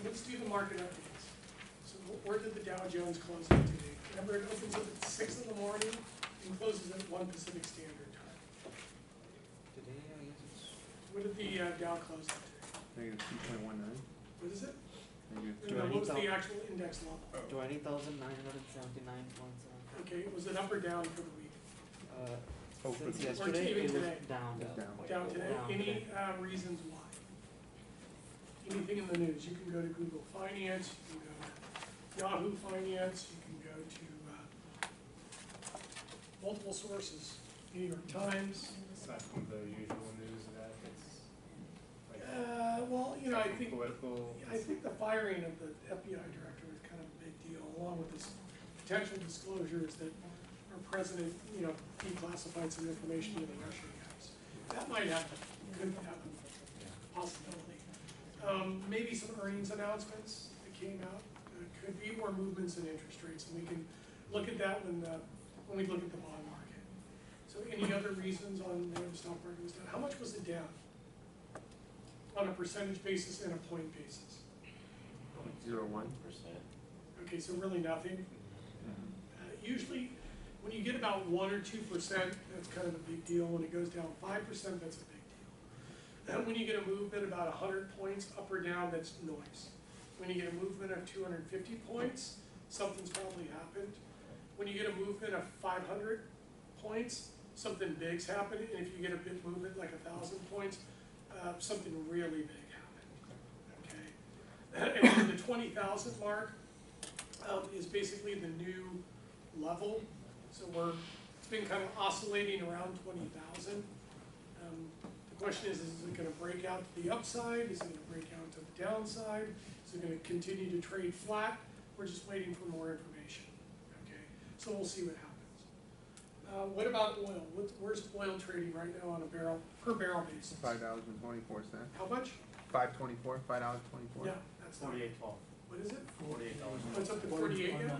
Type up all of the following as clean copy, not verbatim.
let's do the market updates. So where did the Dow Jones close out today? Remember, it opens up at 6 in the morning and closes at 1 Pacific Standard Time. Today, I guess it's What did the Dow close out today? Negative 2.19. What is it? Negative No, what was the actual index level? 20,979.7. Okay, was it up or down for the week? Oh, for Since the- yesterday, even it was today? down. It's down. Down today? Down Any today. reasons why? Anything in the news? You can go to Google Finance, you can go to Yahoo Finance, you can go to multiple sources, New York Times. Aside from the usual news that it's like Well, you know, I think political. the firing of the FBI director is kind of a big deal, along with this potential disclosures that our president, you know, declassified some information to the Russian guys. That might happen, could happen, possibility. Maybe some earnings announcements that came out, could be more movements in interest rates, and we can look at that when we look at the bond market. So any other reasons on the stock market was down? How much was it down? On a percentage basis and a point basis? 0.01. Okay, so really nothing. Usually, when you get about 1 or 2%, that's kind of a big deal. When it goes down 5%, that's a big deal. And when you get a movement about 100 points up or down, that's noise. When you get a movement of 250 points, something's probably happened. When you get a movement of 500 points, something big's happened. And if you get a big movement like 1,000 points, something really big happened. Okay, and then the 20,000 mark is basically the new level. So it's been kind of oscillating around 20,000. The question is it going to break out to the upside? Is it going to break out to the downside? Is it going to continue to trade flat? We're just waiting for more information. Okay, so we'll see what happens. What about oil? Where's oil trading right now on a per barrel basis? $5.24. How much? $5.24. $5.24. Yeah, that's not. 48.12. What is it? $48. Oh, it's up to 48 now?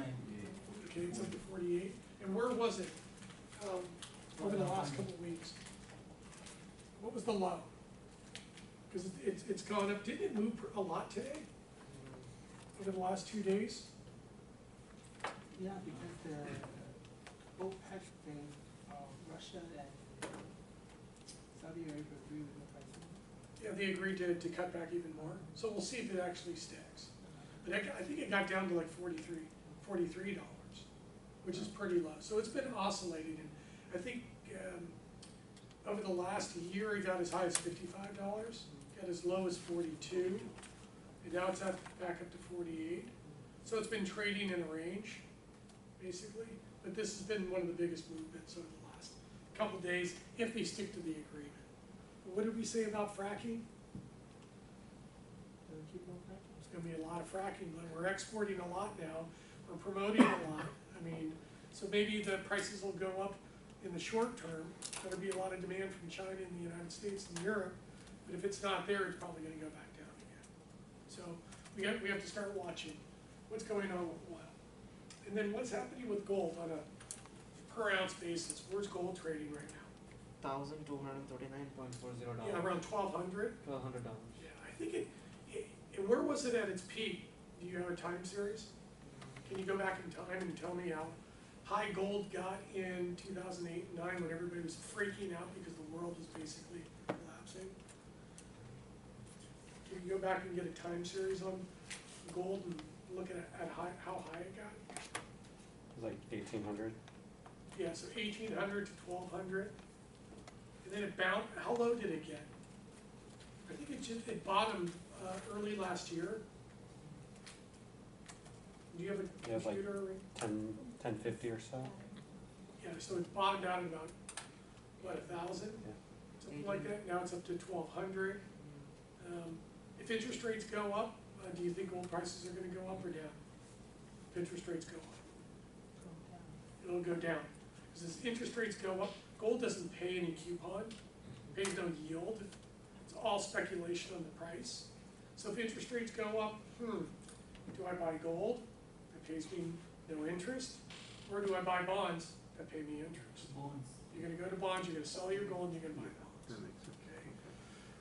Okay, it's up to 48. And where was it over the last couple of weeks? What was the low? Because it's gone up. Didn't it move a lot today? Over the last 2 days? Yeah, because the OPEC thing, Russia and Saudi Arabia agree with the pricing. Yeah, they agreed to cut back even more. So we'll see if it actually sticks. But I think it got down to like $43, which is pretty low. So it's been oscillating. And I think over the last year, it got as high as $55, got as low as 42, and now it's back up to 48. So it's been trading in a range, basically. But this has been one of the biggest movements over the last couple of days, if they stick to the agreement. But what did we say about fracking? Keep on fracking. There's going to be a lot of fracking. We're exporting a lot now. We're promoting a lot. I mean, so maybe the prices will go up in the short term. There'll be a lot of demand from China and the United States and Europe. But if it's not there, it's probably going to go back down again. So we have to start watching what's going on with oil. And then what's happening with gold on a per ounce basis? Where's gold trading right now? $1,239.40. Yeah, around 1,200. $1,200. Yeah, I think and where was it at its peak? Do you have a time series? Can you go back in time and tell me how high gold got in 2008 and 9 when everybody was freaking out because the world was basically collapsing? Can you go back and get a time series on gold and look at how high it got? Like 1800. Yeah, so 1,800 to 1,200. And then it bounced. How low did it get? I think it bottomed early last year. Do you have a computer? Like 1050 or so. Yeah, so it's bottomed out at about, what, 1,000? Yeah. Something like that. Now it's up to 1,200. If interest rates go up, do you think gold prices are going to go up or down? If interest rates go up, it'll go down. Because as interest rates go up, gold doesn't pay any coupon, it pays no yield. It's all speculation on the price. So if interest rates go up, do I buy gold that pays me no interest? Or do I buy bonds that pay me interest? Bonds. You're going to go to bonds, you're going to sell your gold, and you're going to buy bonds. That makes sense. Okay.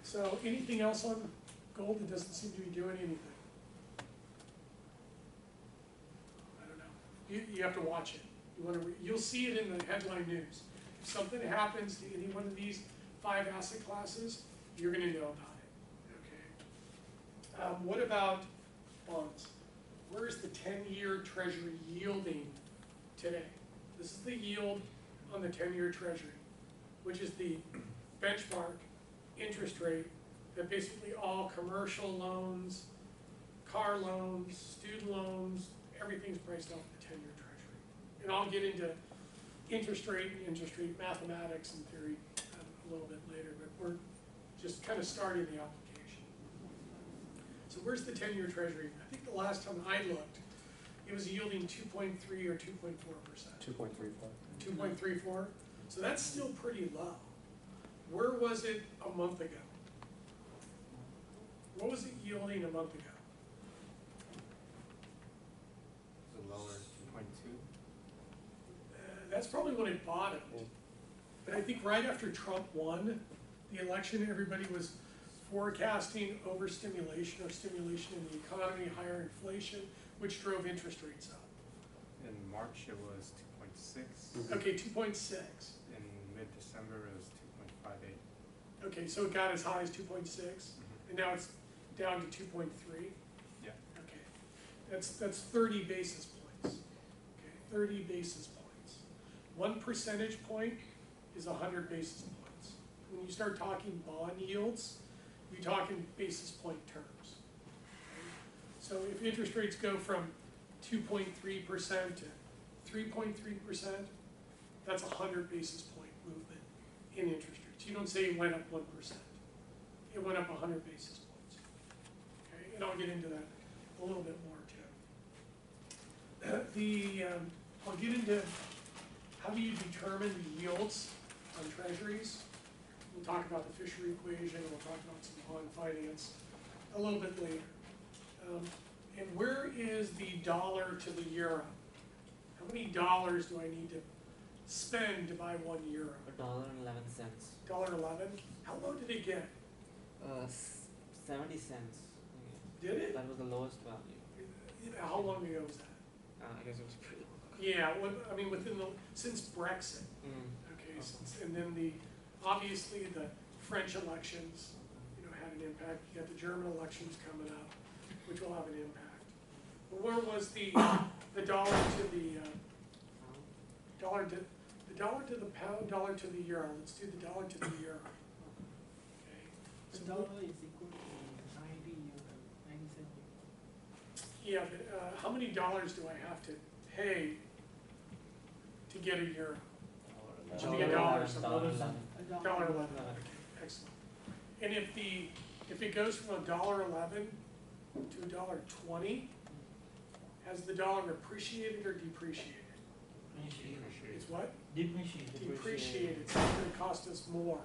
So anything else on gold that doesn't seem to be doing anything? you have to watch it. You'll see it in the headline news. If something happens to any one of these 5 asset classes, you're gonna know about it, okay? What about bonds? Where is the 10-year treasury yielding today? This is the yield on the 10-year treasury, which is the benchmark interest rate that basically all commercial loans, car loans, student loans, everything's priced off the 10-year treasury. And I'll get into interest rate mathematics and theory a little bit later, but we're just kind of starting the application. So where's the 10-year treasury? I think the last time I looked, it was yielding 2.3 or 2.4%. 2.34. 2.34, so that's still pretty low. Where was it a month ago? What was it yielding a month ago? The lower 2.2. That's probably when it bottomed. But I think right after Trump won the election, everybody was forecasting overstimulation or stimulation in the economy, higher inflation, which drove interest rates up. In March it was 2.6. Okay, 2.6. In mid-December it was 2.58. Okay, so it got as high as 2.6, and now it's down to 2.3. Yeah. Okay, that's 30 basis points. Okay, 30 basis points. 1 percentage point is 100 basis points. When you start talking bond yields, you're talking basis point terms. Okay? So if interest rates go from 2.3% to 3.3%, that's 100 basis point movement in interest rates. You don't say it went up 1%. It went up 100 basis points. Okay, and I'll get into that a little bit more too. I'll get into how do you determine the yields on treasuries. We'll talk about the Fisher equation, and we'll talk about some bond finance a little bit later. And where is the dollar to the euro? How many dollars do I need to spend to buy 1 euro? $1.11. $1.11? How low did it get? 70 cents. Did it? That was the lowest value. How long ago was that? I guess it was pretty long. Yeah, I mean, since Brexit. Okay, and then obviously the French elections, had an impact. You got the German elections coming up, which will have an impact. But where was the dollar to the dollar to the pound, dollar to the euro? Let's do the dollar to the euro. Okay. The So dollar is equal to 90 euro, 90 cents. yeah, but how many dollars do I have to pay to get a euro? Should be a dollar or something. $1.11. $1.11. Okay, excellent. And if it goes from $1.11 to $1.20, has the dollar appreciated or depreciated? It's what? Depreciated. Depreciated. So it's going to cost us more.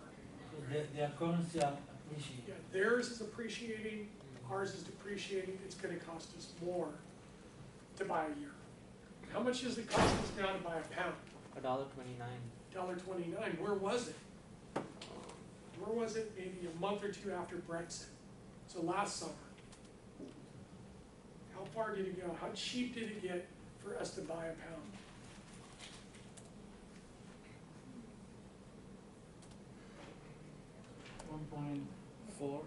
So their currency are appreciated. Yeah, theirs is appreciating, ours is depreciating. It's going to cost us more to buy a euro. How much does it cost us now to buy a pound? $1.29. $1.29. Where was it? Where was it? Maybe a month or two after Brexit. So last summer. How far did it go? How cheap did it get for us to buy a pound? $1.4.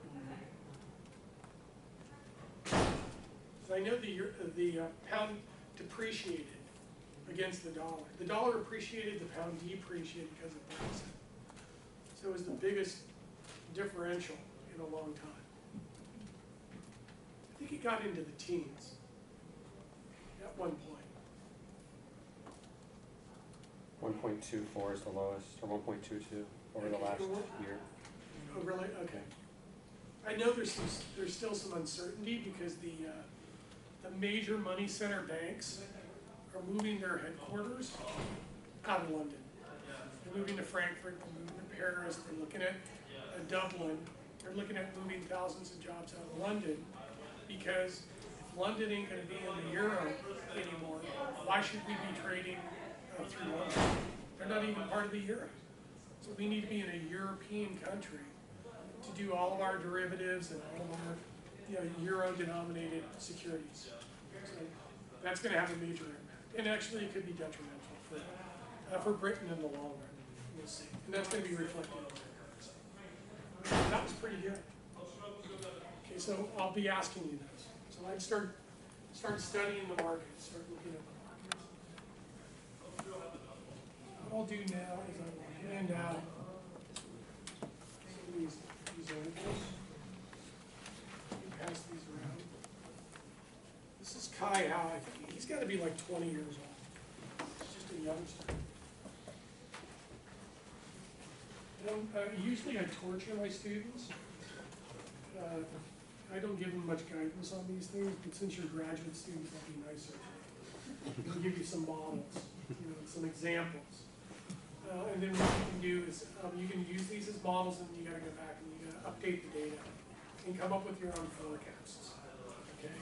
So I know the pound depreciated against the dollar. The dollar appreciated, the pound depreciated because of Brexit. So it was the biggest differential in a long time. I think it got into the teens at one point. 1.24 is the lowest, or 1.22 over the last year. Oh, really? Okay. I know there's still some uncertainty because the major money center banks are moving their headquarters out of London. They're moving to Frankfurt, they're moving to Paris, they're looking at Dublin, they're looking at moving thousands of jobs out of London because if London ain't gonna be in the euro anymore, why should we be trading through London? They're not even part of the euro. So we need to be in a European country to do all of our derivatives and all of our euro-denominated securities. So that's going to have a major impact. And actually, it could be detrimental for Britain in the long run. We'll see. And that's going to be reflected in their currency. That was pretty good. Okay, so I'll be asking you those. So I'd start studying the markets, start looking at the markets. What I'll do now is I will hand out some of these articles. Pass these around. This is Kai Howe. I think he's got to be like 20 years old. He's just a youngster. Usually I torture my students. I don't give them much guidance on these things, but since you're graduate students, I'll be nicer. I'll give you some models, some examples. And then what you can do is you can use these as models, and you got to go back and you got to update the data and come up with your own forecasts. Okay.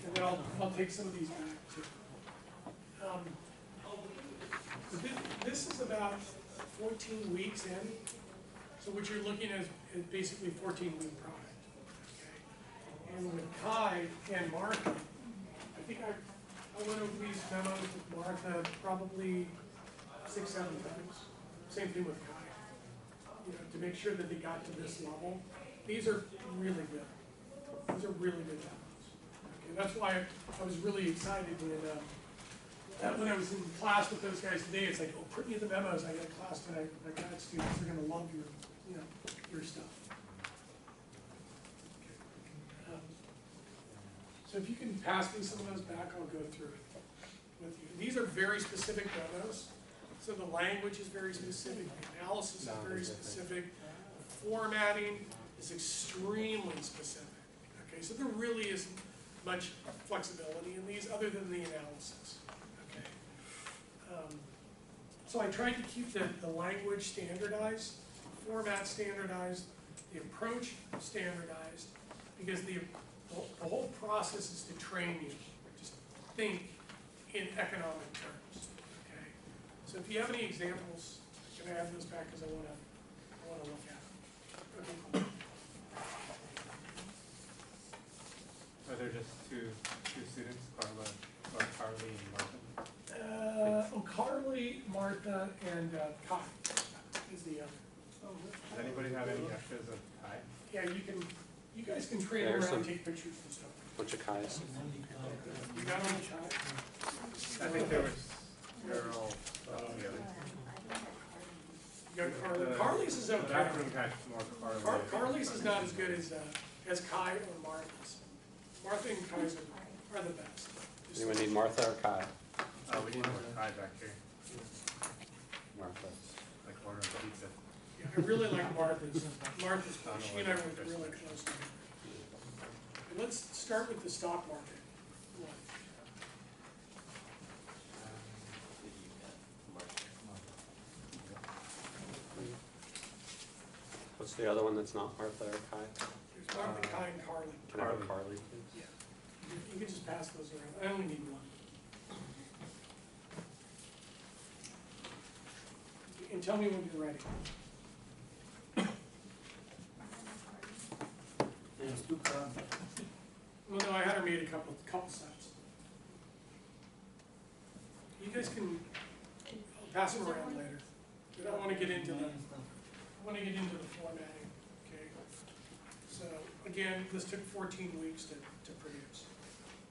And then I'll take some of these back too. This is about 14 weeks in. So what you're looking at is basically 14-week product. Okay. And with Kai and Martha, I think I went over these memos with Martha probably 6-7 times. Same thing with Kai. To make sure that they got to this level. These are really good. These are really good memos. Okay, that's why I was really excited when I was in class with those guys today. It's like, oh, print me the memos. I got a class tonight with my grad students. They're going to love your stuff. Okay. So if you can pass me some of those back, I'll go through it with you. These are very specific memos. So the language is very specific. The analysis is very specific. The formatting is extremely specific. Okay, so there really isn't much flexibility in these other than the analysis. Okay. So I tried to keep the language standardized, format standardized, the approach standardized, because the whole process is to train you. Just think in economic terms. Okay. So if you have any examples, can I have those back because I want to look at them. Okay. Are there just two students, Carla or Carly and Martha? Carly, Martha, and Kai is the other. Does anybody have any extras of Kai? Yeah, you guys can train There's around, some- take pictures and stuff. Bunch of Kais. You got any Kai? I think they're all together. You got Carly. Carly's is The okay. bathroom had more Carly. Carly's is not as good as Kai or Martha's. Martha and Kai's are the best. Just- Anyone need Martha or Kai? We need more Kai back here, Martha. like ordering pizza. Yeah, I really like Martha's. Martha's, she and I worked really close together. And let's start with the stock market. What's the other one that's not Martha or Kai? There's Martha, Kai, and Carly. Can I have Carly, please? Yeah. You can just pass those around. I only need one. And tell me when you're ready. There's two current. Well, no, I had her made a couple sets. You guys can pass them around later. But I want to get into the formatting. Okay. So again, this took 14 weeks to produce.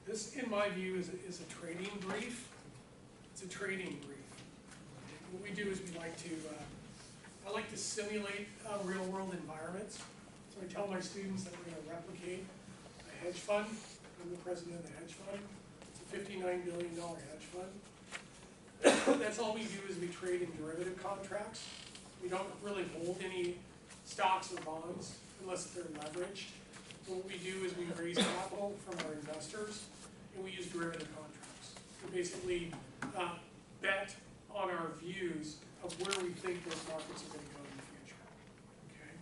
This, in my view, is a trading brief. It's a trading brief. What we do is I like to simulate real world environments. So I tell my students that we're going to replicate a hedge fund. I'm the president of the hedge fund. It's a $59 billion hedge fund. That's all we do is we trade in derivative contracts. We don't really hold any stocks or bonds unless they're leveraged. So what we do is we raise capital from our investors and we use derivative contracts. We basically bet on our views of where we think those markets are going to go in the future. Okay.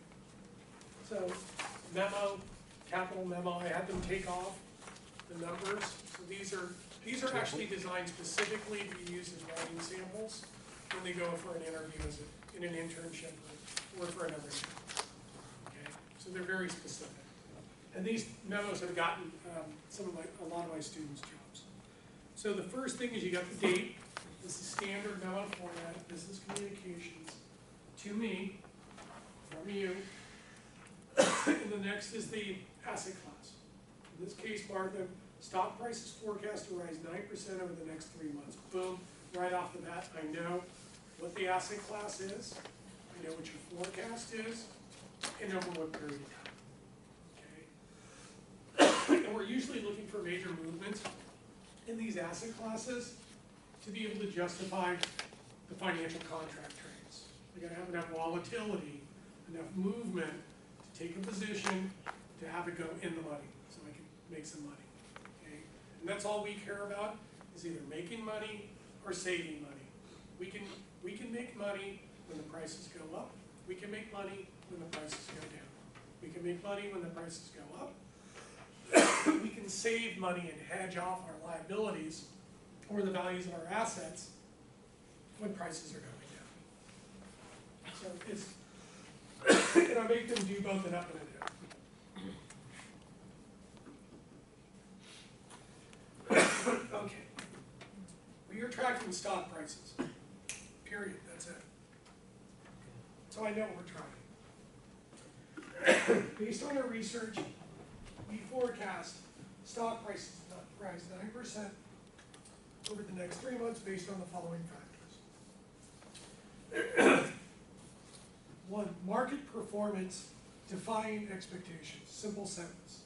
So memo, capital memo, I had them take off the numbers. So these are actually designed specifically to be used as writing samples when they go for an interview in an internship or for another job. Okay. So they're very specific. And these memos have gotten a lot of my students jobs. So the first thing is you got the date. This is standard memo format, business communications to me, from you. And the next is the asset class. In this case, Martha, stock prices forecast to rise 9% over the next 3 months. Boom, right off the bat, I know what the asset class is, I know what your forecast is, and over what period of time. Okay? And we're usually looking for major movements in these asset classes to be able to justify the financial contract trades. We gotta have enough volatility, enough movement to take a position, to have it go in the money, so I can make some money. Okay? And that's all we care about, is either making money or saving money. We can make money when the prices go up. We can make money when the prices go down. We can make money when the prices go up. We can save money and hedge off our liabilities or the values of our assets when prices are going down. So it's, and I make them do both an up and a down. Okay. We are tracking stock prices. Period. That's it. So I know what we're tracking. Based on our research, we forecast stock prices to rise 9% over the next 3 months based on the following factors. 1, market performance defying expectations. Simple sentence.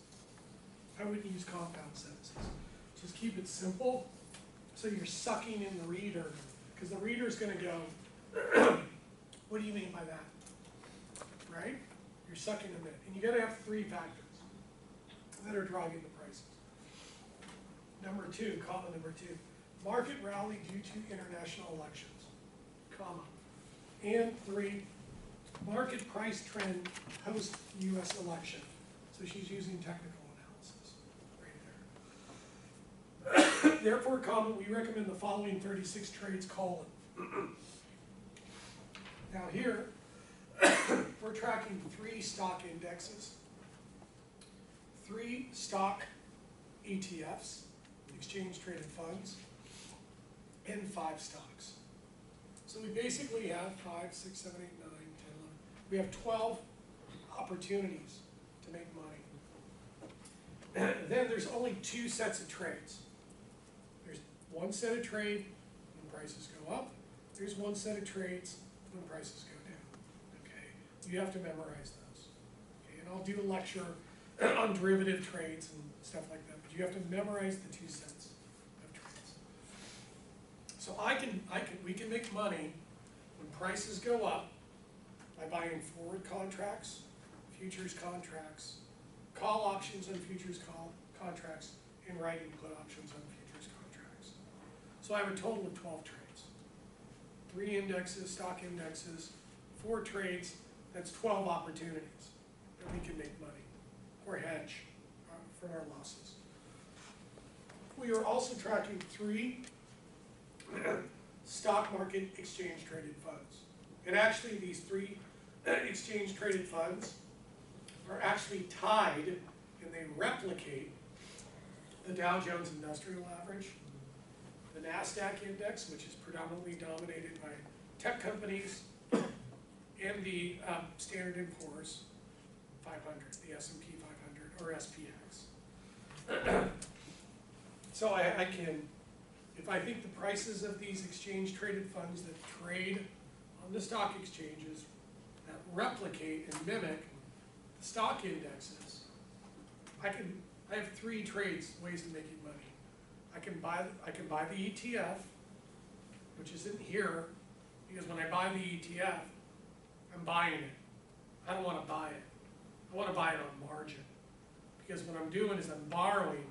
I wouldn't use compound sentences. Just keep it simple so you're sucking in the reader, because the reader's going to go, what do you mean by that? Right? You're sucking them in. And you got to have 3 factors that are driving the prices. Number 2, comma number 2, market rally due to international elections, comma. And 3, market price trend post US election. So she's using technical analysis right there. Therefore, comma, we recommend the following 36 trades, colon. Now here, we're tracking 3 stock indexes, 3 stock ETFs, exchange traded funds, and 5 stocks. So we basically have 5, 6, 7, 8, 9, 10, 11. We have 12 opportunities to make money. And then there's only 2 sets of trades. There's one set of trade when prices go up. There's one set of trades when prices go down. Okay, you have to memorize those. Okay, and I'll do a lecture on derivative trades and stuff like that. But you have to memorize the 2 sets of trades. So we can make money when prices go up by buying forward contracts, futures contracts, call options on futures contracts, and writing put options on futures contracts. So I have a total of 12 trades. 3 indexes, stock indexes, 4 trades, that's 12 opportunities that we can make money or hedge from our losses. We are also tracking 3 stock market exchange traded funds. And actually these 3 exchange traded funds are actually tied, and they replicate the Dow Jones Industrial Average, the NASDAQ index, which is predominantly dominated by tech companies, and the Standard & Poor's 500, the S&P 500, or SPX. So I can, if I think the prices of these exchange traded funds that trade on the stock exchanges that replicate and mimic the stock indexes, I have 3 ways of making money. I can buy the ETF, which isn't here, because when I buy the ETF, I'm buying it. I don't want to buy it. I want to buy it on margin. Because what I'm doing is I'm borrowing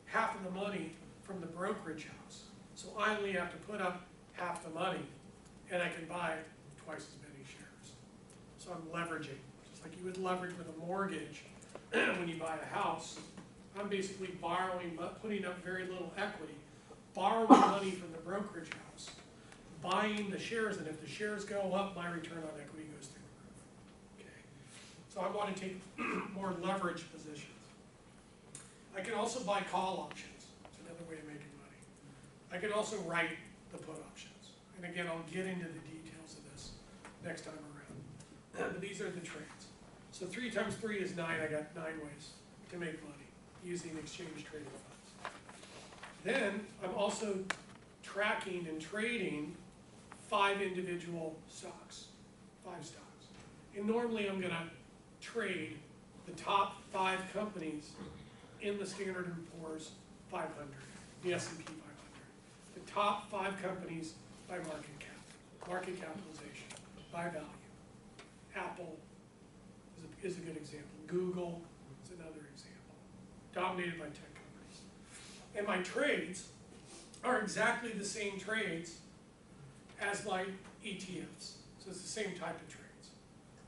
half of the money from the brokerage house. So I only have to put up half the money, and I can buy twice as many shares. So I'm leveraging, just like you would leverage with a mortgage when you buy a house. I'm basically borrowing, putting up very little equity, borrowing money from the brokerage house, buying the shares, and if the shares go up, my return on equity goes through the roof. Okay. So I want to take more leverage positions. I can also buy call options. It's another way of making money. I can also write the put options. And again, I'll get into the details of this next time around. But these are the trades. So 3 times 3 is 9. I got 9 ways to make money using exchange traded funds. Then I'm also tracking and trading 5 individual stocks, 5 stocks. And normally I'm gonna trade the top 5 companies in the Standard & Poor's 500, the S&P 500. The top 5 companies by market capitalization, by value. Apple is a good example. Google is another example. Dominated by tech companies. And my trades are exactly the same trades as my ETFs. So it's the same type of trades.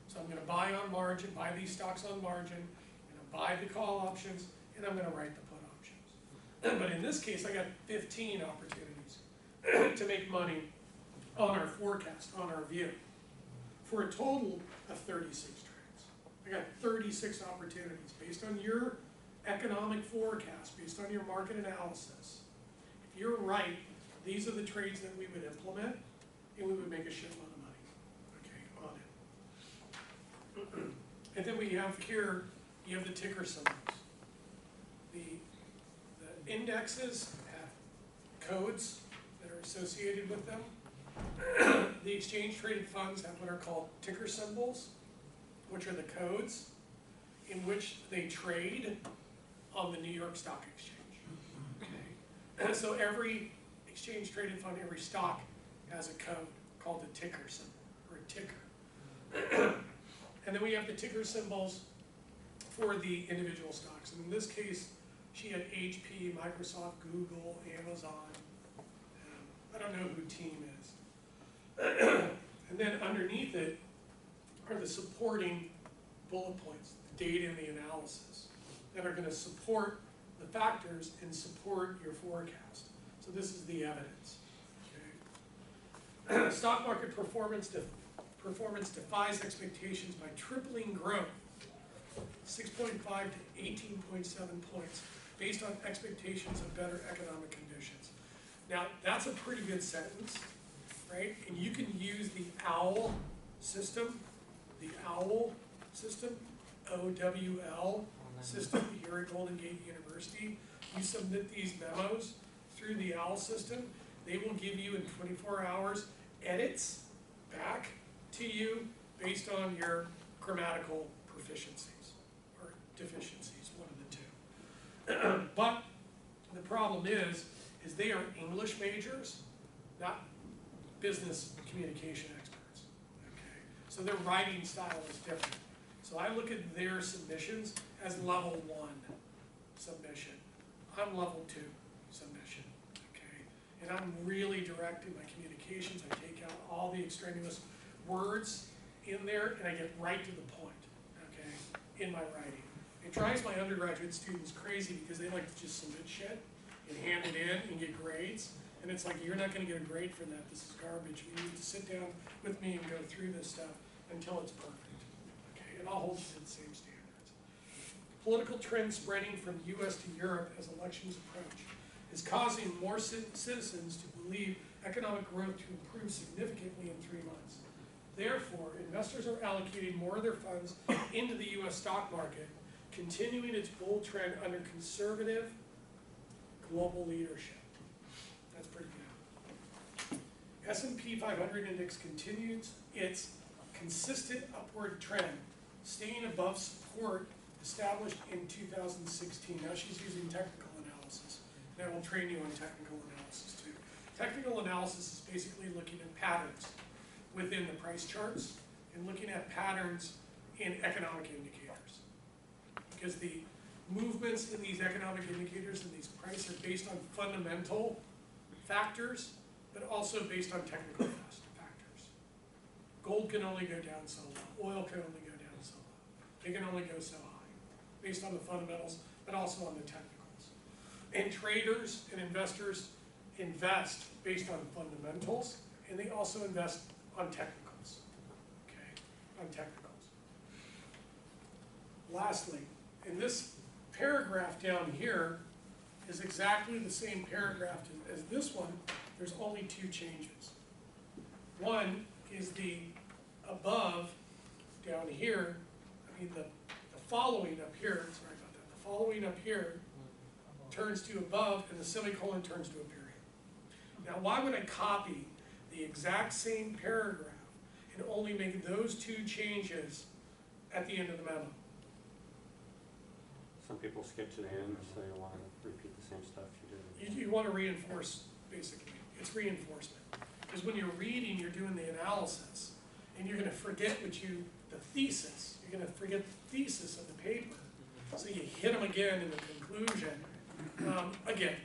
So I'm going to buy on margin, buy these stocks on margin, I'm going to buy the call options, and I'm going to write the put options. But in this case, I got 15 opportunities to make money on our forecast, on our view, for a total of 36 trades. I got 36 opportunities based on your economic forecast, based on your market analysis. If you're right, these are the trades that we would implement, and we would make a shitload of money, okay, on it. And then we have here, you have the ticker symbols. The indexes have codes that are associated with them. The exchange traded funds have what are called ticker symbols, which are the codes in which they trade on the New York Stock Exchange. Okay. So every exchange traded fund, every stock has a code called a ticker symbol, or a ticker. And then we have the ticker symbols for the individual stocks. And in this case, she had HP, Microsoft, Google, Amazon. I don't know who Team is. And then underneath it are the supporting bullet points, the data and the analysis that are going to support the factors and support your forecast. So this is the evidence. Okay. Stock market performance defies expectations by tripling growth, 6.5 to 18.7 points, based on expectations of better economic conditions. Now, that's a pretty good sentence, right? And you can use the OWL system, OWL system here at Golden Gate University. You submit these memos through the OWL system. They will give you in 24 hours edits back to you based on your grammatical proficiencies or deficiencies, one of the two. But the problem is they are English majors, not business communication experts. Okay, so their writing style is different. So I look at their submissions as level 1 submission. I'm level 2 submission. Okay, and I'm really direct in my communications. I take out all the extraneous words in there, and I get right to the point. Okay, in my writing. It drives my undergraduate students crazy because they like to just submit shit and hand it in and get grades. And it's like, you're not going to get a grade for that. This is garbage. You need to sit down with me and go through this stuff until it's perfect. Okay, and I'll hold you to the same standards. Political trends spreading from the U.S. to Europe as elections approach is causing more citizens to believe economic growth to improve significantly in 3 months. Therefore, investors are allocating more of their funds into the U.S. stock market, continuing its bull trend under conservative global leadership. That's pretty good. S&P 500 index continues its consistent upward trend, staying above support established in 2016. Now she's using technical analysis, and I will train you on technical analysis too. Technical analysis is basically looking at patterns within the price charts and looking at patterns in economic indicators. Because the movements in these economic indicators and these prices are based on fundamental factors, but also based on technical factors. Gold can only go down so low. Oil can only go down so low. They can only go so high, based on the fundamentals, but also on the technicals. And traders and investors invest based on fundamentals, and they also invest on technicals, okay, on technicals. Lastly, in this paragraph down here, is exactly the same paragraph as this one. There's only two changes. One is the above down here, I mean the following up here, sorry about that, the following up here turns to above and the semicolon turns to a period. Now why would I copy the exact same paragraph and only make those two changes at the end of the memo? Some people skip to the end, so you want to repeat the same stuff you did. You want to reinforce, basically. It's reinforcement. Because when you're reading, you're doing the analysis, and you're going to forget the thesis. You're going to forget the thesis of the paper. So you hit them again in the conclusion. Again,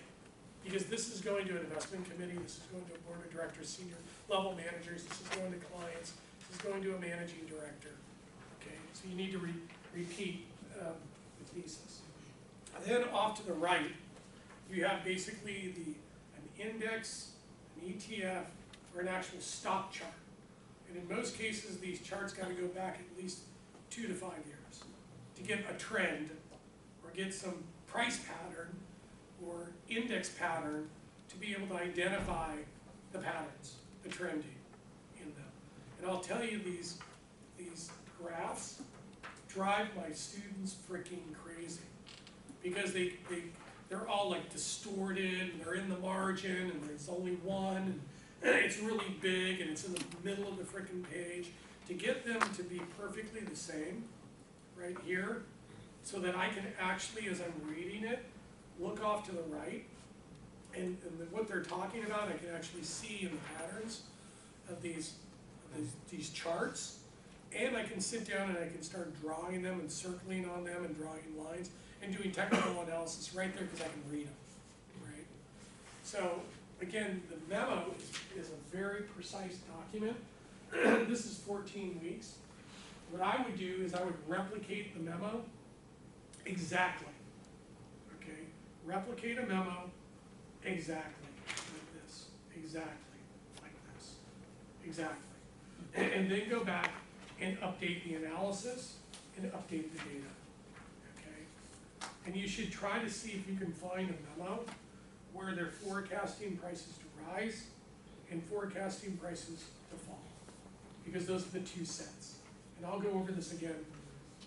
because this is going to an investment committee, this is going to a board of directors, senior level managers, this is going to clients, this is going to a managing director. Okay, so you need to repeat the thesis. Then off to the right, you have basically an index, an ETF, or an actual stock chart. And in most cases, these charts got to go back at least 2 to 5 years to get a trend or get some price pattern or index pattern to be able to identify the patterns, the trending in them. And I'll tell you, these graphs drive my students freaking crazy because they're all like distorted and they're in the margin and there's only one and it's really big and it's in the middle of the freaking page. To get them to be perfectly the same right here so that I can actually, as I'm reading it, look off to the right and what they're talking about, I can actually see in the patterns of these charts. And I can sit down and I can start drawing them and circling on them and drawing lines and doing technical analysis right there because I can read them, right? So again, the memo is a very precise document. This is 14 weeks. What I would do is I would replicate the memo exactly, okay? Replicate a memo exactly like this, exactly like this, exactly. And then go back and update the analysis and update the data, okay? And you should try to see if you can find a memo where they're forecasting prices to rise and forecasting prices to fall, because those are the two sets. And I'll go over this again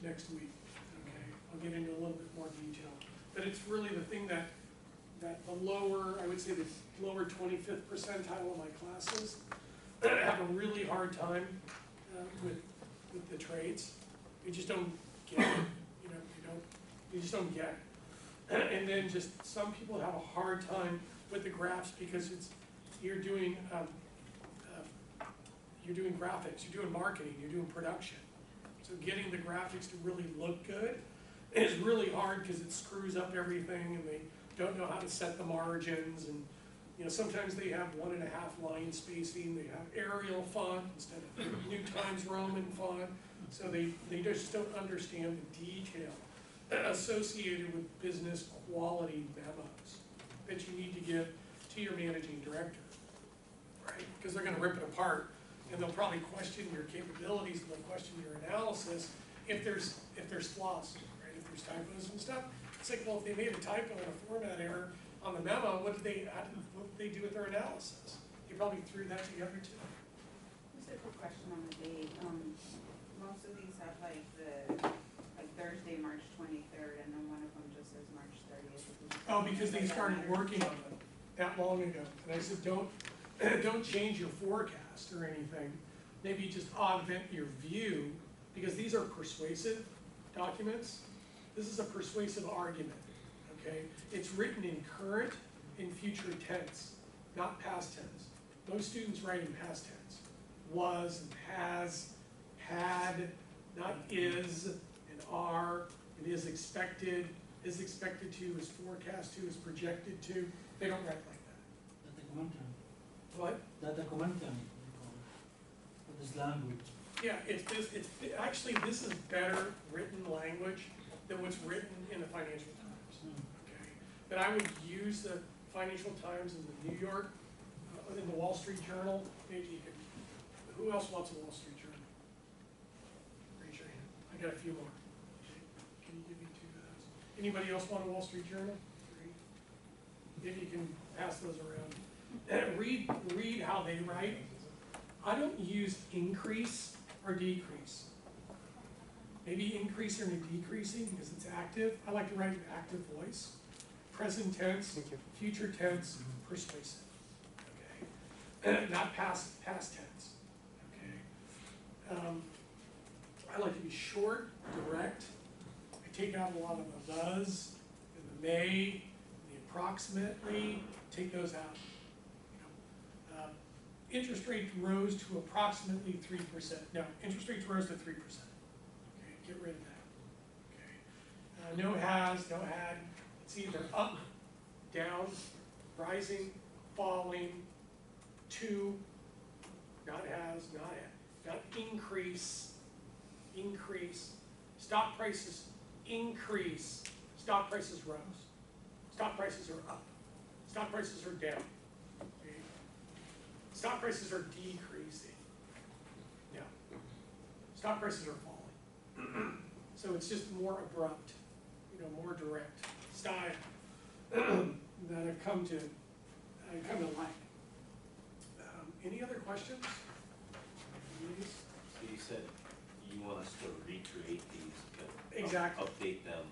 next week, okay? I'll get into a little bit more detail. But it's really the thing that the lower, I would say the lower 25th percentile of my classes have a really hard time with the trades. You just don't get it, you just don't get it. And then just some people have a hard time with the graphs because you're doing graphics, you're doing marketing, you're doing production. So getting the graphics to really look good is really hard because it screws up everything and they don't know how to set the margins, and sometimes they have 1.5 line spacing, they have Arial font instead of New Times Roman font, so they just don't understand the detail associated with business quality memos that you need to give to your managing director, right? Because they're going to rip it apart and they'll probably question your capabilities and they'll question your analysis if there's flaws, right? If there's typos and stuff. It's like, well, if they made a typo and a format error on the memo, what did they do with their analysis? They probably threw that together too. Just a quick question on the date. Most of these have like Thursday, March 23rd, and then one of them just says March 30th. Oh, because they started working on it that long ago. And I said, don't change your forecast or anything. Maybe just augment your view, because these are persuasive documents. This is a persuasive argument, okay? It's written in current and future tense, not past tense. Most students write in past tense. Was and has, had, not is and are, and is expected to, is forecast to, is projected to. They don't write like that. Data commentary. What? Data commentary, for this language. Yeah, actually, this is better written language than what's written in the Financial Times, okay? But I would use the Financial Times and the New York, in the Wall Street Journal. Maybe you could, who else wants a Wall Street Journal? Raise your hand. I got a few more. Okay. Can you give me 2 of those? Anybody else want a Wall Street Journal? 3. if you can pass those around. Read how they write. I don't use increase or decrease. Maybe increasing or decreasing because it's active. I like to write an active voice. Present tense, future tense, persuasive. Okay, not past tense. Okay. I like to be short, direct. I take out a lot of the thes and the may, the approximately. Take those out. You know, interest rates rose to approximately 3%. No, interest rates rose to 3%. Okay, get rid of that. Okay, no has, no had. It's either up, down, rising, falling, to, not has, not had, not increase, increase. Stock prices increase, stock prices rose. Stock prices are up, stock prices are down. Okay. Stock prices are decreasing. No. Stock prices are falling. So it's just more abrupt, you know, more direct style that I've come to like. Any other questions? Please? So you said you want us to recreate these, Exactly. update them.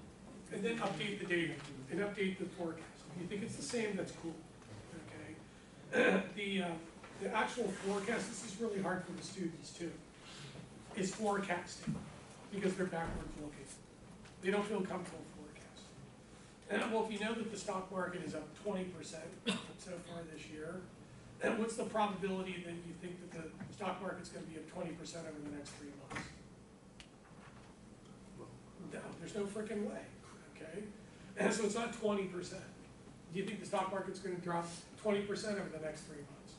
And then update the data and update the forecast. If you think it's the same, that's cool. Okay. The actual forecast, this is really hard for the students too, is forecasting because they're backwards looking. They don't feel comfortable forecasting. And well, if you know that the stock market is up 20% so far this year, and what's the probability that you think that the stock market's going to be up 20% over the next 3 months? No, there's no freaking way, okay? And so it's not 20%. Do you think the stock market's going to drop 20% over the next 3 months?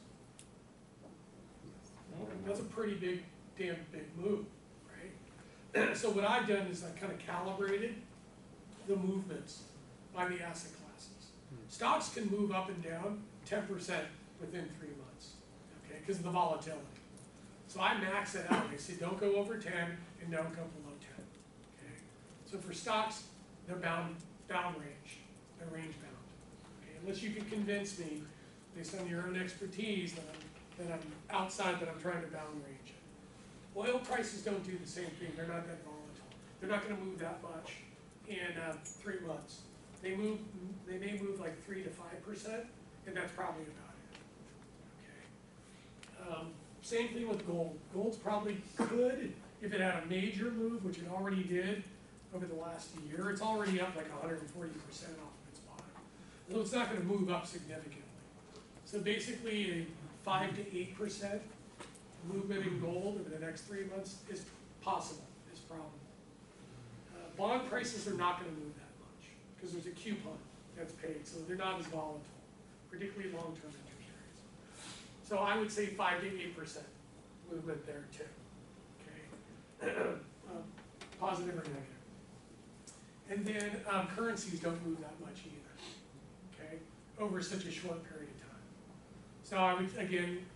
No, that's a pretty big, damn big move, right? So what I've done is I kind of calibrated the movements by the asset classes. Stocks can move up and down 10% within 3 months, okay, because of the volatility. So I max it out. I say don't go over 10 and don't go below 10, okay? So for stocks, they're bound range. They're range bound, okay? Unless you can convince me, based on your own expertise, that I'm outside, that I'm trying to bound range it. Oil prices don't do the same thing. They're not that volatile. They're not going to move that much in 3 months. They may move like 3 to 5%, and that's probably about it. Okay. Same thing with gold. Gold's probably could, if it had a major move, which it already did over the last year. It's already up like 140% off of its bottom. So it's not going to move up significantly. So basically a 5 to 8% movement in gold over the next 3 months is possible, is probable. Bond prices are not going to move that much because there's a coupon that's paid, so they're not as volatile, particularly long-term interest rates. So I would say 5 to 8% movement there too. Okay, positive or negative. And then currencies don't move that much either. Okay, over such a short period of time. So I would again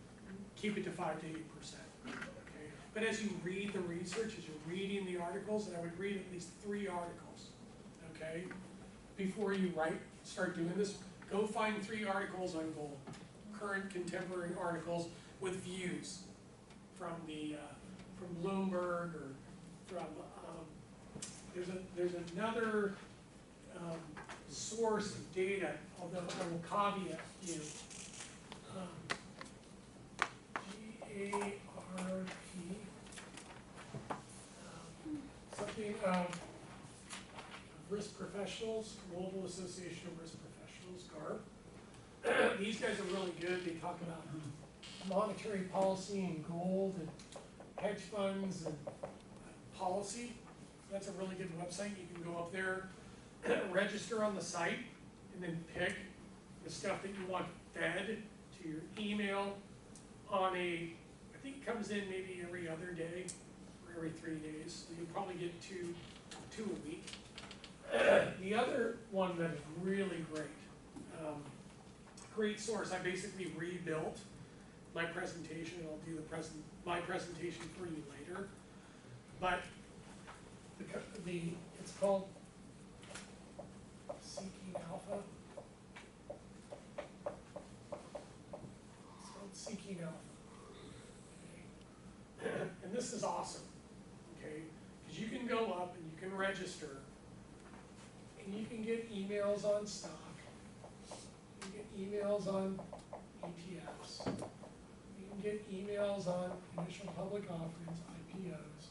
keep it to 5 to 8%. Okay, but as you read the research, as you're reading the articles, and I would read at least 3 articles. Okay, before you start doing this, go find 3 articles on gold, current contemporary articles with views from Bloomberg or from there's another source of data, although I will caveat you. GARP, something Risk Professionals, Global Association of Risk Professionals, GARP. These guys are really good. They talk about monetary policy and gold and hedge funds and policy. That's a really good website. You can go up there, register on the site, and then pick the stuff that you want fed to your email on I think it comes in maybe every other day or every 3 days. So you'll probably get two a week. The other one that is really great, great source. I basically rebuilt my presentation, and I'll do my presentation for you later. But it's called Seeking Alpha. this is awesome, okay? Because you can go up and you can register, and you can get emails on stock, you get emails on ETFs, you can get emails on initial public offerings, IPOs,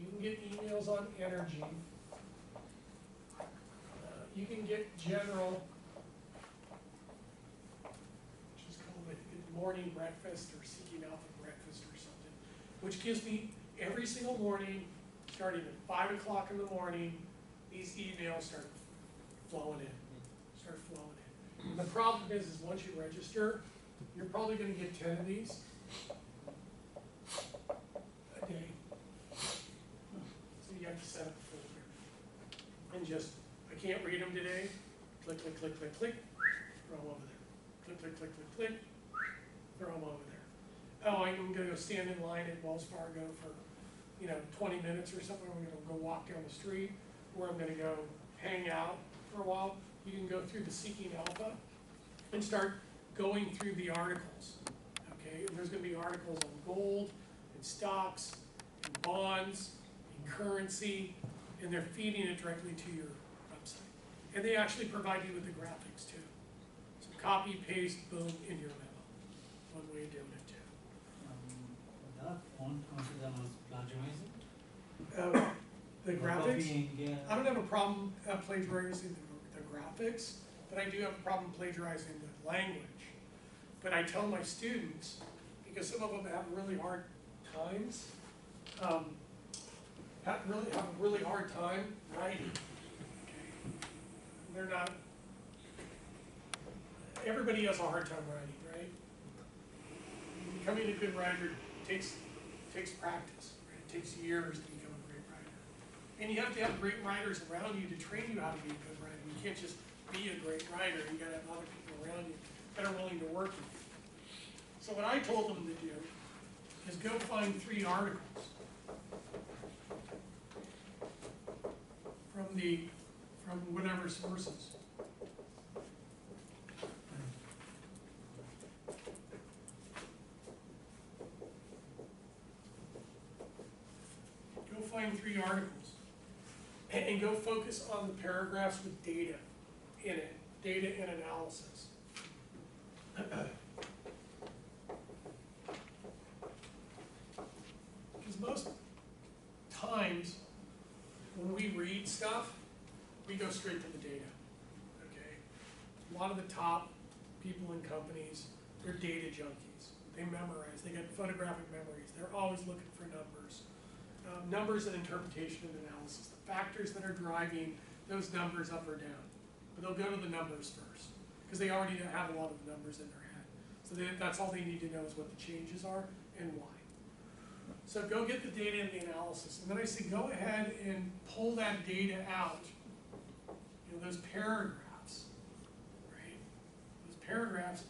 you can get emails on energy, you can get general, just call it morning breakfast or seeking alpha breakfast or something, which gives me every single morning, starting at 5 o'clock in the morning, these emails start flowing in, And the problem is once you register, you're probably gonna get 10 of these a day. So you have to set up a folder and just, I can't read them today, click, click, click, click, click, throw them over there. Click, click, click, click, click, throw them over there. Oh, I'm gonna go stand in line at Wells Fargo for, 20 minutes or something. I'm gonna go walk down the street, or I'm gonna go hang out for a while. You can go through the Seeking Alpha and start going through the articles, okay? And there's gonna be articles on gold and stocks and bonds and currency, and they're feeding it directly to your website. And they actually provide you with the graphics too. So copy, paste, boom, in your memo. One way of doing it too. That won't consider as plagiarizing? The Or graphics, copying, I don't have a problem plagiarizing the graphics, but I do have a problem plagiarizing the language. But I tell my students, because some of them have really hard times, have a really hard time writing. Okay? They're not, everybody has a hard time writing, right? Becoming a good writer takes practice, right? It takes years to become a great writer. And you have to have great writers around you to train you how to be a good writer. You can't just be a great writer, you gotta have other people around you that are willing to work with you. So what I told them to do is go find 3 articles from whatever sources. Go find 3 articles and go focus on the paragraphs with data in it, data and analysis. Because most times when we read stuff, we go straight to the data, okay? A lot of the top people in companies, they're data junkies. They memorize, they got photographic memories. They're always looking for numbers. Numbers and interpretation and analysis, the factors that are driving those numbers up or down. But they'll go to the numbers first, because they already have a lot of numbers in their head. So that's all they need to know is what the changes are and why. So go get the data and the analysis. And then I say, go ahead and pull that data out, those paragraphs, right? Those paragraphs,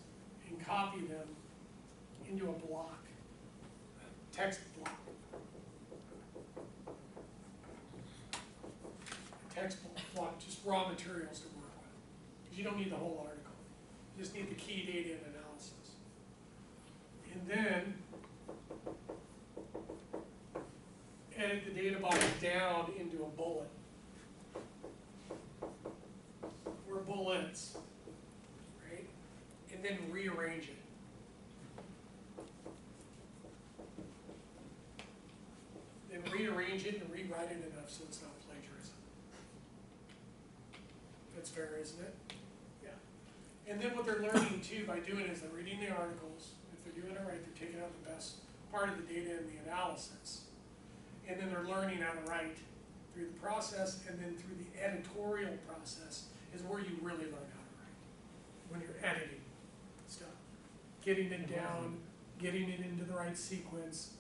and copy them into a block, a text block. Text block, just raw materials to work with. Because you don't need the whole article. You just need the key data and analysis. And then edit the data box down into a bullet. Or bullets, right? And then rearrange it. Then rearrange it and rewrite it enough so it's not plagiarism. That's fair, isn't it? Yeah. And then what they're learning too by doing is they're reading the articles. If they're doing it right, they're taking out the best part of the data and the analysis. And then they're learning how to write through the process, and then through the editorial process is where you really learn how to write. When you're editing stuff. Getting it down, getting it into the right sequence,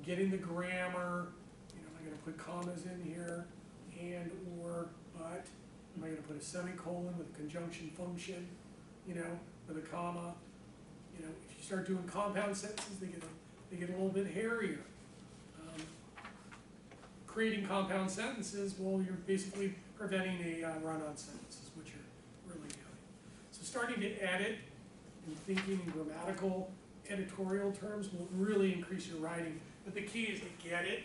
getting the grammar, am I gonna put commas in here, and, or, but, am I gonna put a semicolon with a conjunction function, with a comma? If you start doing compound sentences, they get a little bit hairier. Creating compound sentences, well, you're basically preventing a run-on sentence, is what you're really doing. So starting to edit and thinking in grammatical, editorial terms will really increase your writing, But the key is to get it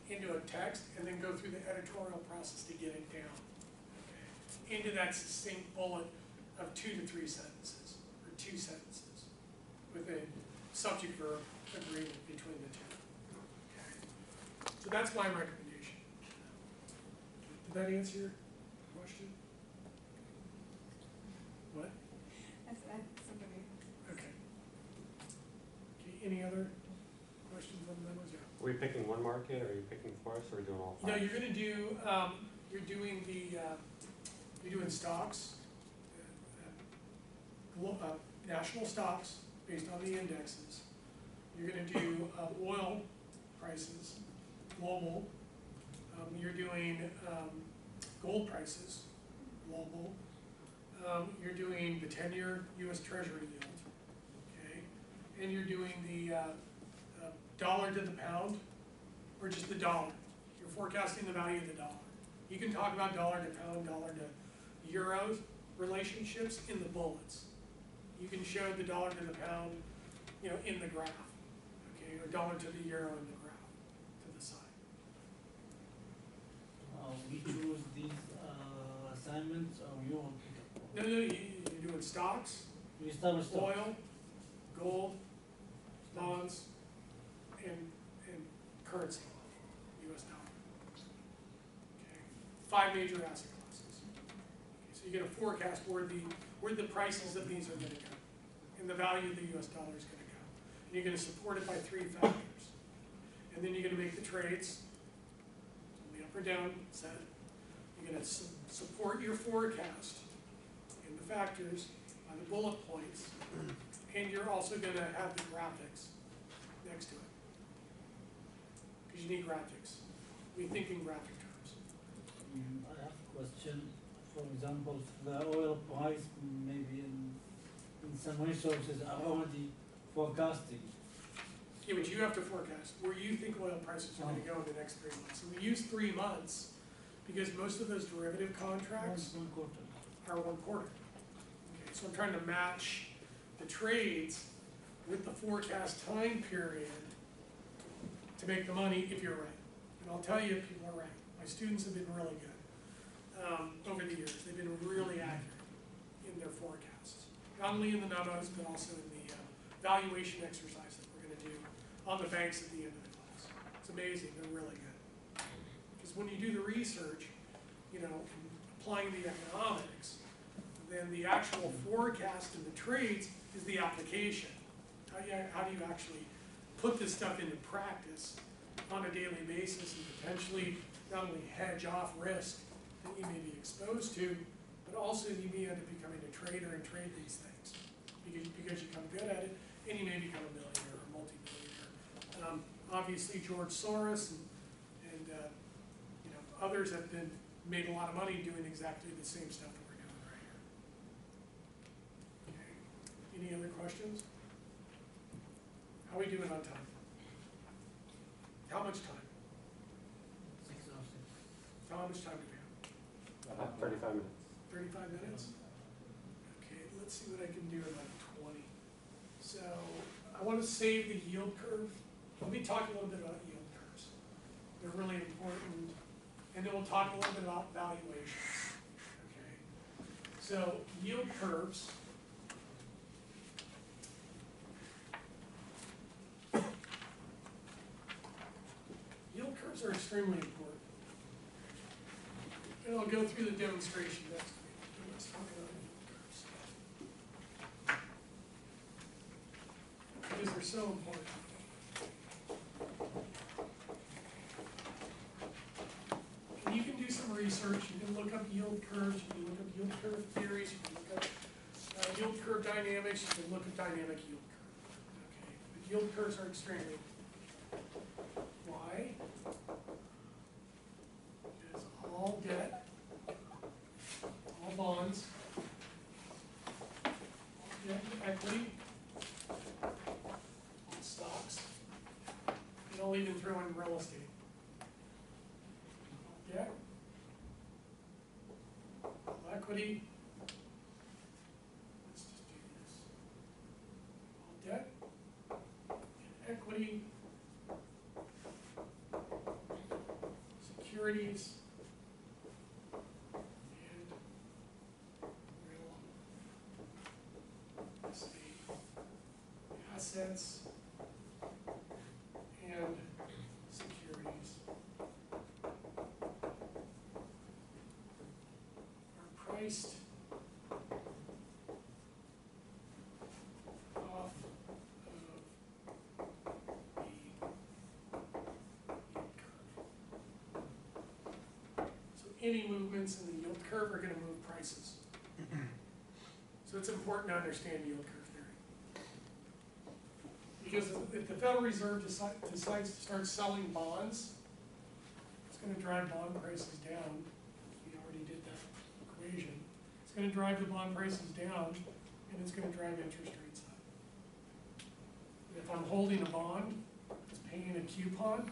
into a text and then go through the editorial process to get it down, okay, into that succinct bullet of 2 to 3 sentences, or 2 sentences, with a subject verb agreement between the two. Okay. So that's my recommendation. Did that answer your question? What? That's somebody. Okay. Okay, any other questions on the memos? Yeah. Are we picking one market, or are you picking forests, or are we doing all 5? No, you're gonna do, you're doing the, you're doing stocks, national stocks based on the indexes. You're gonna do oil prices, global. You're doing gold prices, global. You're doing the 10-year US Treasury yield, okay? And you're doing the dollar to the pound, or just the dollar. You're forecasting the value of the dollar. You can talk about dollar to pound, dollar to euros relationships in the bullets. You can show the dollar to the pound, you know, in the graph, okay, or dollar to the euro in the graph to the side. We choose these assignments, or you will pick up one? No, you're doing stocks, We start with stocks. oil, gold, bonds, and currency, US dollar. Okay, 5 major asset classes. Okay, so you get a forecast where the prices of these are gonna go, and the value of the US dollar is gonna go. And you're gonna support it by 3 factors. And then you're gonna make the trades, on the up or down side. You're gonna support your forecast in the factors by the bullet points, and you're also gonna have the graphics next to it. Because you need graphics. We think in graphic terms. I have a question. For example, the oil price, maybe in some resources are already forecasting. Yeah, but you have to forecast where you think oil prices are gonna go in the next 3 months. So we use 3 months because most of those derivative contracts One quarter. are 1 quarter. Okay, so I'm trying to match the trades with the forecast time period to make the money if you're right. And I'll tell you if people are right. My students have been really good over the years. They've been really accurate in their forecasts. Not only in the memos, but also in the valuation exercise that we're gonna do on the banks at the end of the class. It's amazing, they're really good. Because when you do the research, you know, applying the economics, then the actual forecast and the trades is the application. How do you actually put this stuff into practice on a daily basis and potentially not only hedge off risk that you may be exposed to, but also you may end up becoming a trader and trade these things because you become good at it, and you may become a millionaire or multi-millionaire. Obviously, George Soros and you know, others have made a lot of money doing exactly the same stuff that we're doing right here. Okay. Any other questions? How are we doing on time? How much time? 6 or 6. How much time do we have? 35 minutes. 35 minutes? Okay, let's see what I can do in like 20. So I want to save the yield curve. Let me talk a little bit about yield curves. They're really important. And then we'll talk a little bit about valuations. Okay. So yield curves. Yield curves are extremely important. And I'll go through the demonstration next week. Let's talk about yield curves. Because they're so important. And you can do some research. You can look up yield curves. You can look up yield curve theories. You can look up yield curve dynamics. You can look at dynamic yield curve. Okay. But yield curves are extremely important. Why? Because all debt, all bonds, all debt and equity, all stocks, and I'll even throw in real estate. All debt, all equity, let's just do this. All debt and equity, assets and securities are priced off of the yield curve. So any movements in the yield curve are going to move prices. So it's important to understand yield curve theory. Because if the Federal Reserve decides to start selling bonds, it's going to drive bond prices down. We already did that equation. It's going to drive the bond prices down, and it's going to drive interest rates up. And if I'm holding a bond, it's paying a coupon,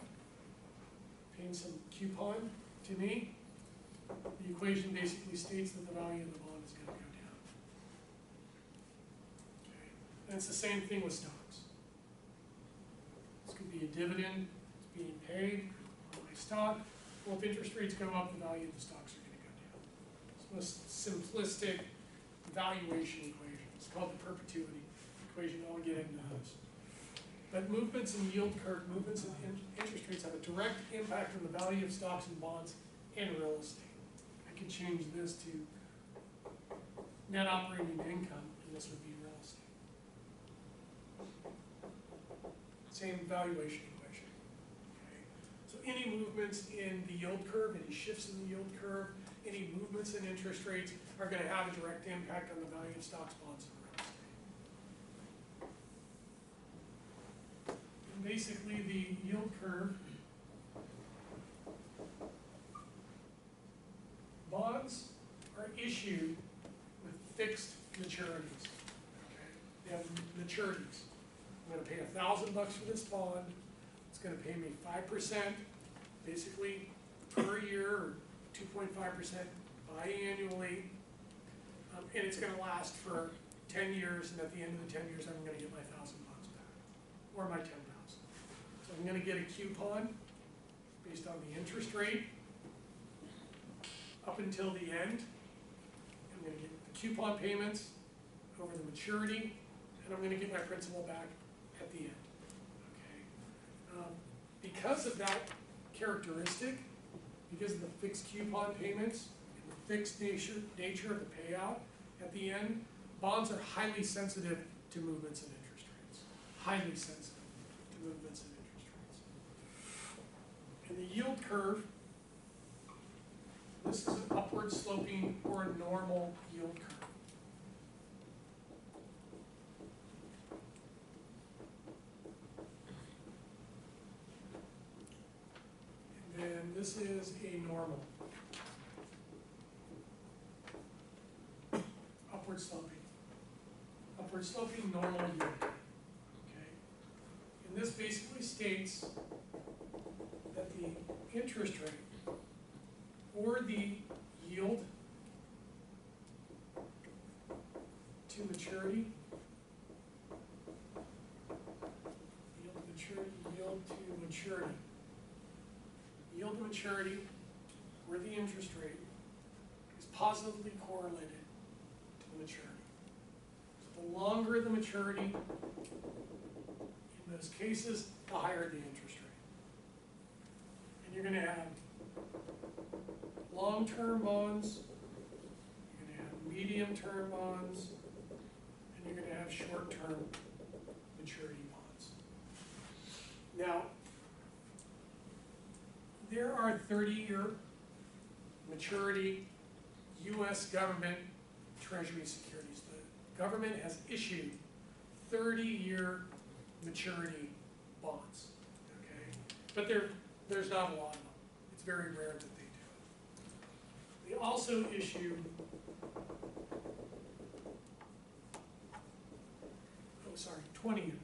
paying some coupon to me, the equation basically states that the value of the bond is going to go down. Okay. And it's the same thing with stocks. This could be a dividend, it's being paid on my stock. Well, if interest rates go up, the value of the stocks are going to go down. It's the most simplistic valuation equation. It's called the perpetuity equation. I'll get into those. But movements in yield curve, movements in interest rates have a direct impact on the value of stocks and bonds and real estate. I could change this to net operating income, and this would be real estate. Same valuation equation. Okay. So any movements in the yield curve, any shifts in the yield curve, any movements in interest rates are going to have a direct impact on the value of stocks, bonds, and real estate. And basically, the yield curve, bonds are issued with fixed maturities. Okay? They have maturities. I'm going to pay $1,000 for this bond. It's going to pay me 5%, basically per year, or 2.5% biannually, and it's going to last for 10 years. And at the end of the 10 years, I'm going to get my $1,000 back, or my $10,000. So I'm going to get a coupon based on the interest rate up until the end. I'm going to get the coupon payments over the maturity, and I'm going to get my principal back at the end. Okay. Because of that characteristic, because of the fixed coupon payments and the fixed nature of the payout at the end, bonds are highly sensitive to movements in interest rates. Highly sensitive to movements in interest rates. And the yield curve, this is an upward sloping or a normal yield curve. And then this is a normal. Upward sloping. Upward sloping normal yield. Okay. And this basically states that the interest rate or the yield to maturity, yield to maturity, or the interest rate is positively correlated to the maturity. So the longer the maturity, in those cases, the higher the interest rate. And you're going to have long-term bonds, you're going to have medium-term bonds, and you're going to have short-term maturity bonds. Now, there are 30-year maturity U.S. government Treasury securities. The government has issued 30-year maturity bonds, okay? But there's not a lot of them. It's very rare that they do. They also issue 20-year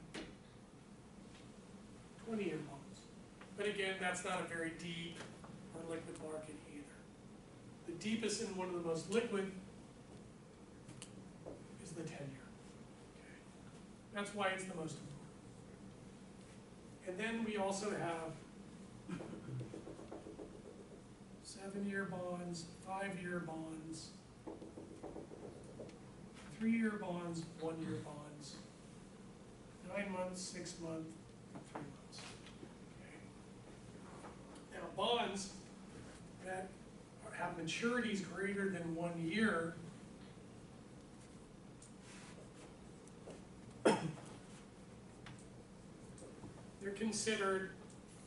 bonds. But again, that's not a very deep or liquid market either. The deepest and one of the most liquid is the 10-year. Okay. That's why it's the most important. And then we also have 7-year bonds, 5-year bonds, 3-year bonds, 1-year bonds. 9 months, 6 months, 3 months. Okay. Now, bonds that have maturities greater than 1 year they're considered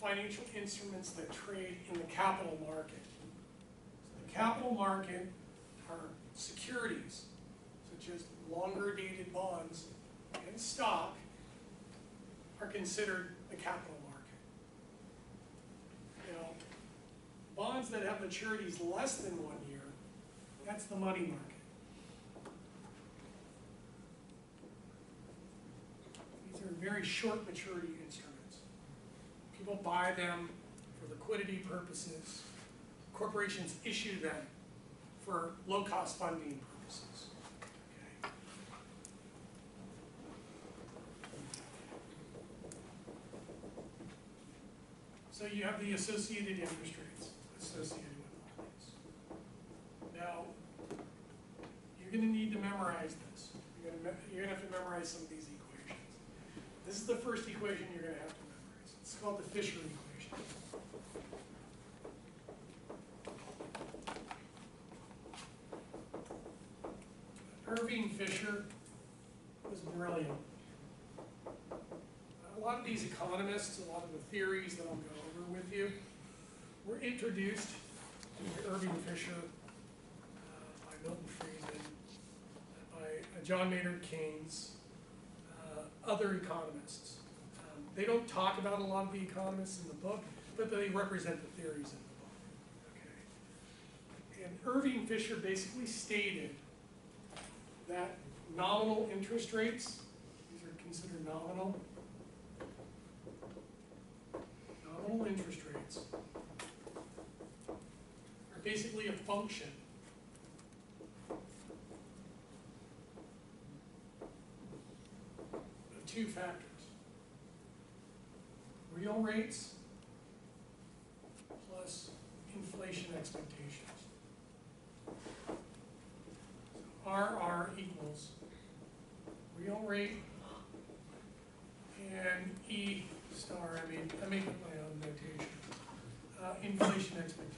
financial instruments that trade in the capital market. So the capital market are securities, such as longer dated bonds and stock, are considered the capital market. Now, bonds that have maturities less than 1 year, that's the money market. These are very short maturity instruments. People buy them for liquidity purposes. Corporations issue them for low-cost funding purposes. Okay. So you have the associated interest rates associated with all these. Now, you're going to need to memorize this. You're going to have to memorize some of these equations. This is the first equation you're going to have to memorize. It's called the Fisher equation. Irving Fisher was brilliant. A lot of these economists, a lot of the theories that I'll go over with you, were introduced to Irving Fisher by Milton Friedman, by John Maynard Keynes, other economists. They don't talk about a lot of the economists in the book, but they represent the theories in the book. Okay. And Irving Fisher basically stated that nominal interest rates, these are considered nominal interest rates, are basically a function of two factors: real rates plus inflation expectations. RR equals real rate and E star, I make up my own notation, inflation expectations.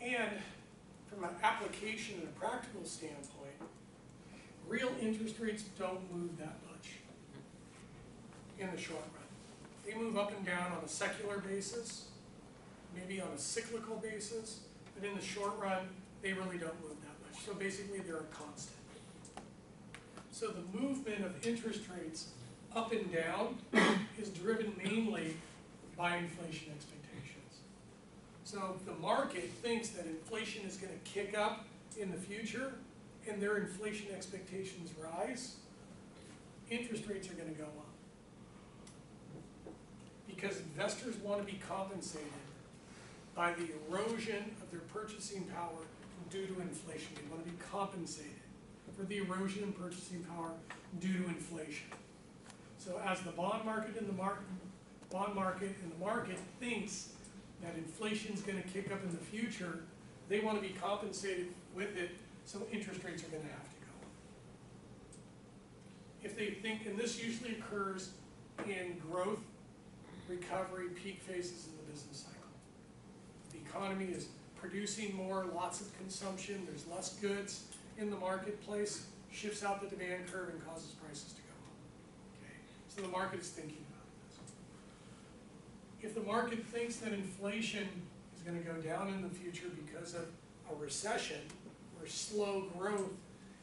And from an application and a practical standpoint, real interest rates don't move that much in the short run. They move up and down on a secular basis, maybe on a cyclical basis, but in the short run, they really don't move that much. So basically, they're a constant. So the movement of interest rates up and down is driven mainly by inflation expectations. So if the market thinks that inflation is going to kick up in the future and their inflation expectations rise, interest rates are going to go up. Because investors want to be compensated by the erosion of their purchasing power due to inflation. They want to be compensated for the erosion in purchasing power due to inflation. So as the bond market and the market thinks that inflation is going to kick up in the future, they want to be compensated with it, so interest rates are going to have to go up. If they think, and this usually occurs in growth, recovery, peak phases in the business cycle. The economy is producing more, lots of consumption, there's less goods in the marketplace, shifts out the demand curve and causes prices to go up. Okay? So the market is thinking about this. If the market thinks that inflation is going to go down in the future because of a recession or slow growth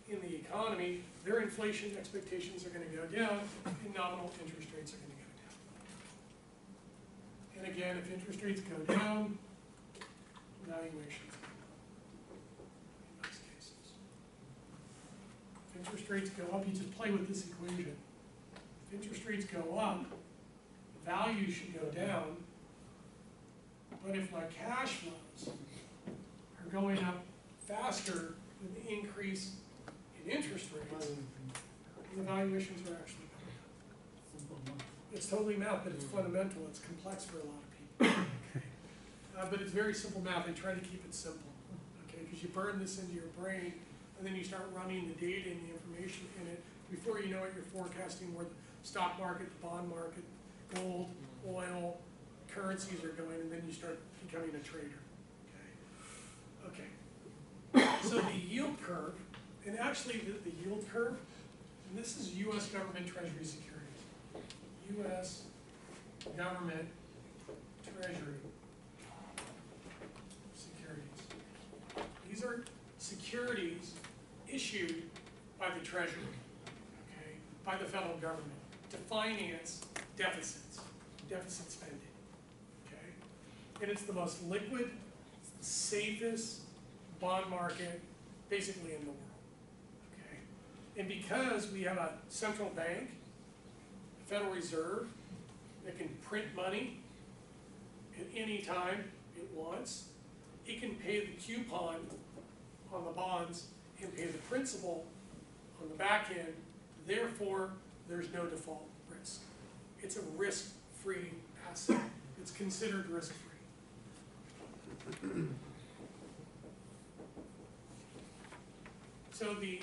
in the economy, their inflation expectations are going to go down and nominal interest rates are going to go down. And again, if interest rates go down, valuations go up in most cases. If interest rates go up, you just play with this equation. If interest rates go up, values should go down. But if my cash flows are going up faster than the increase in interest rates, the valuations are actually going up. Simple math. It's totally math, but it's fundamental. It's complex for a lot of people. Okay. but it's very simple math. I try to keep it simple, okay? Because you burn this into your brain, and then you start running the data and the information in it. Before you know it, you're forecasting where the stock market, the bond market, gold, oil, currencies are going, and then you start becoming a trader, okay? Okay. So the yield curve, and actually the yield curve, and this is U.S. government treasury securities. U.S. government treasury securities. These are securities issued by the Treasury, okay, by the federal government to finance deficit spending, okay? And it's the most liquid, safest bond market basically in the world, okay? And because we have a central bank, the Federal Reserve, that can print money at any time it wants, it can pay the coupon on the bonds and pay the principal on the back end. Therefore, there's no default risk. It's a risk-free asset. It's considered risk-free. So the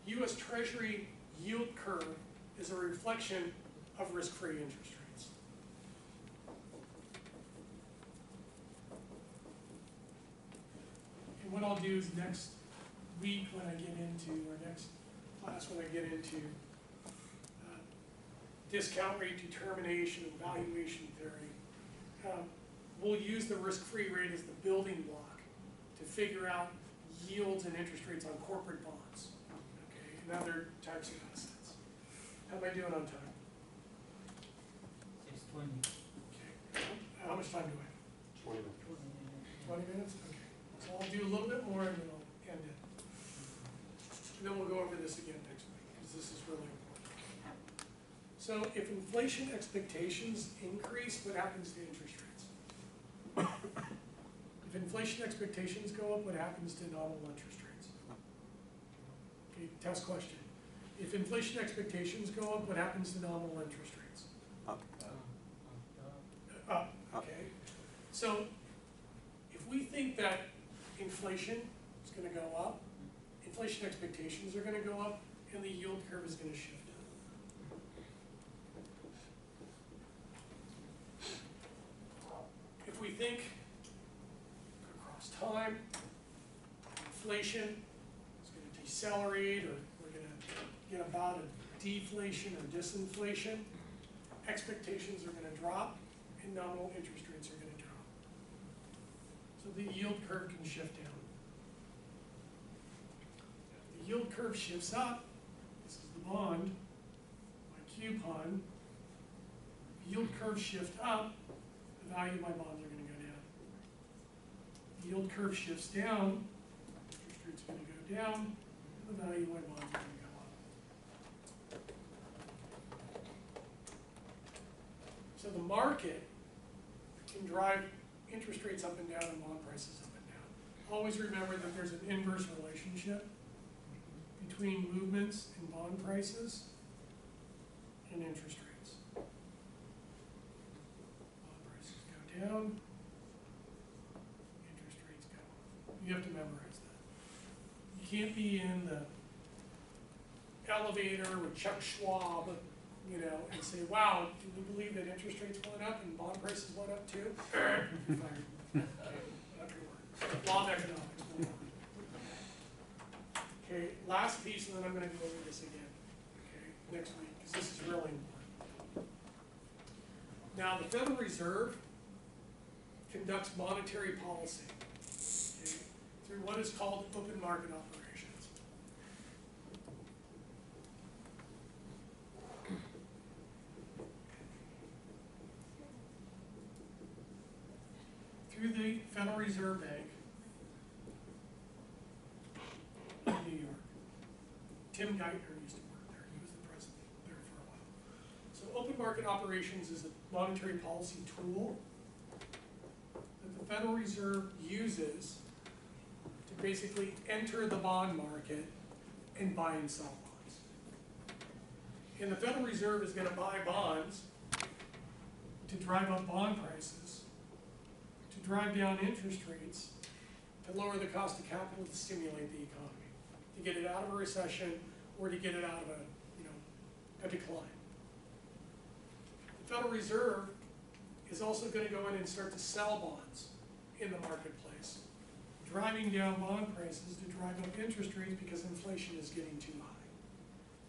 U.S. Treasury yield curve is a reflection of risk-free interest rates. And what I'll do is next week when I get into, or next class when I get into discount rate determination and valuation theory, we'll use the risk-free rate as the building block to figure out yields and interest rates on corporate bonds, okay, and other types of assets. How am I doing on time? 6:20. Okay. How much time do I have? 20 minutes. 20 minutes? Okay. So I'll do a little bit more and then I'll end it. And then we'll go over this again next week, because this is really important. So if inflation expectations increase, what happens to interest rates? If inflation expectations go up, what happens to nominal interest rates? Okay, test question. If inflation expectations go up, what happens to nominal interest rates? Up, okay. So if we think that inflation is going to go up, inflation expectations are going to go up, and the yield curve is going to shift up. If we think across time, inflation is going to decelerate, or we're going to get about a deflation or disinflation, expectations are going to drop, and nominal interest rates are going to drop. So the yield curve can shift down. The yield curve shifts up. This is the bond, my coupon. The yield curve shift up, the value of my bonds are going to go down. The yield curve shifts down, interest rate's going to go down, and the value of my bonds are going to go up. So the market can drive interest rates up and down and bond prices up and down. Always remember that there's an inverse relationship between movements in bond prices and interest rates. Bond prices go down, interest rates go up. You have to memorize that. You can't be in the elevator with Chuck Schwab, you know, and say, wow, do you believe that interest rates went up and bond prices went up too? Fine. Okay, not gonna work. Law of economics, won't work. Okay, last piece, and then I'm gonna go over this again, okay, next week, because this is really important. Now, the Federal Reserve conducts monetary policy, okay, through what is called open market operations. Through the Federal Reserve Bank in New York. Tim Geithner used to work there. He was the president there for a while. So open market operations is a monetary policy tool that the Federal Reserve uses to basically enter the bond market and buy and sell bonds. And the Federal Reserve is going to buy bonds to drive up bond prices to drive down interest rates, to lower the cost of capital to stimulate the economy, to get it out of a recession or to get it out of a decline. The Federal Reserve is also going to go in and start to sell bonds in the marketplace, driving down bond prices to drive up interest rates because inflation is getting too high.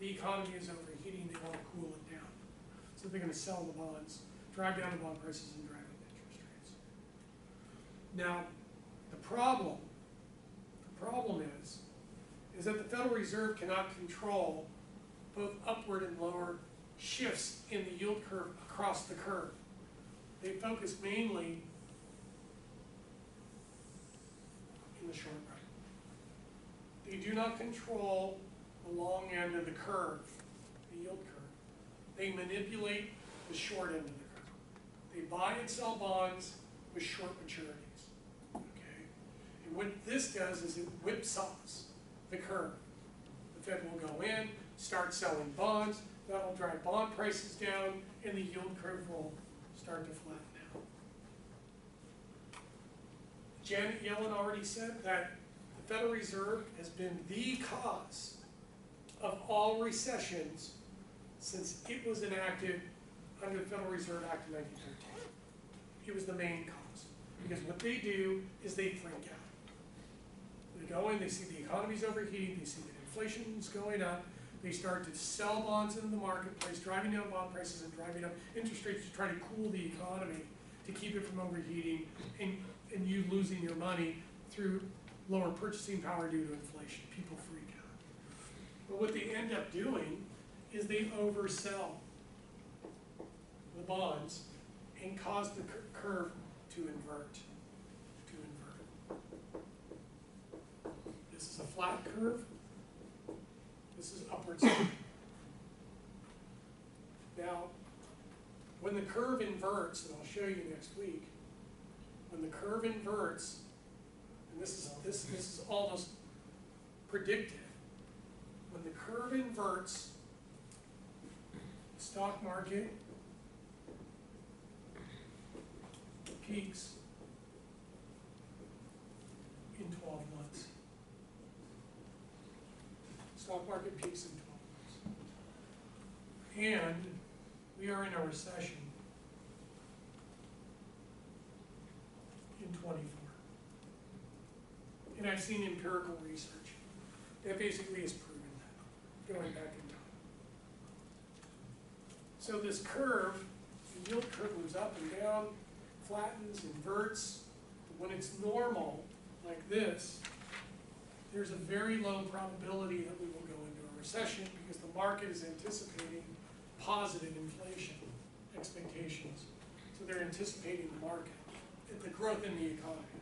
The economy is overheating, they want to cool it down. So they're going to sell the bonds, drive down the bond prices and drive up interest rates. Now, the problem is that the Federal Reserve cannot control both upward and lower shifts in the yield curve across the curve. They focus mainly in the short run. They do not control the long end of the curve, the yield curve. They manipulate the short end of the curve. They buy and sell bonds with short maturities, okay? And what this does is it whipsaws the curve. The Fed will go in, start selling bonds, that'll drive bond prices down, and the yield curve will start to flatten out. Janet Yellen already said that the Federal Reserve has been the cause of all recessions since it was enacted under the Federal Reserve Act of 1913. It was the main cause. Because what they do is they freak out. They go in, they see the economy's overheating, they see that inflation's going up, they start to sell bonds into the marketplace, driving down bond prices and driving up interest rates to try to cool the economy, to keep it from overheating, and you losing your money through lower purchasing power due to inflation. People freak out. But what they end up doing is they oversell the bonds and cause the curve to invert. This is a flat curve. This is upward sloping. Now, when the curve inverts, and I'll show you next week, when the curve inverts, and this is almost predictive, when the curve inverts, the stock market peaks in 12 months. Stock market peaks in 12 months. And we are in a recession in 24. And I've seen empirical research that basically has proven that, going back in time. So this curve, the yield curve moves up and down, flattens, inverts. When it's normal, like this, there's a very low probability that we will go into a recession because the market is anticipating positive inflation expectations. So they're anticipating the market, the growth in the economy.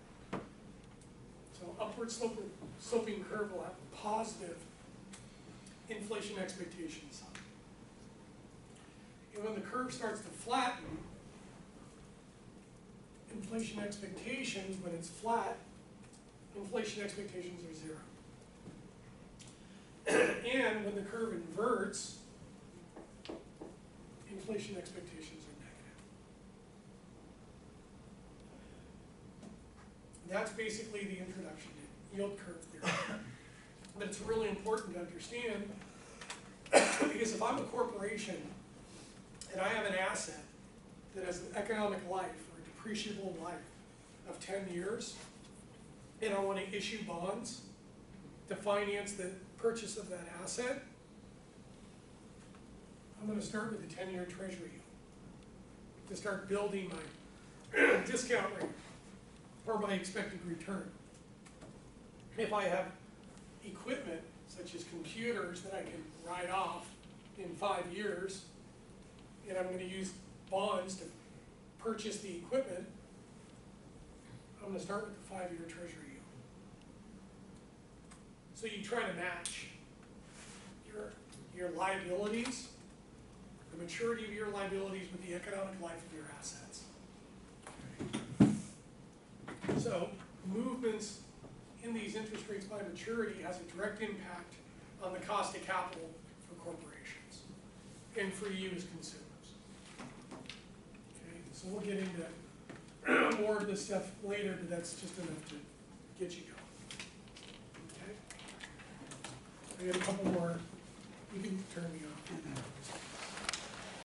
So upward sloping curve will have positive inflation expectations. And when the curve starts to flatten, inflation expectations, when it's flat, inflation expectations are 0. And when the curve inverts, inflation expectations are negative. That's basically the introduction to yield curve theory. But it's really important to understand because if I'm a corporation and I have an asset that has an economic life or a depreciable life of 10 years, and I want to issue bonds to finance the purchase of that asset, I'm going to start with the 10-year treasury yield to start building my discount rate or my expected return. If I have equipment, such as computers, that I can write off in 5 years, and I'm going to use bonds to purchase the equipment, I'm going to start with the 5-year treasury yield. So you try to match your liabilities, the maturity of your liabilities with the economic life of your assets. So movements in these interest rates by maturity has a direct impact on the cost of capital for corporations and for you as consumers. Okay, so we'll get into more of this stuff later, but that's just enough to get you going. Okay? I got a couple more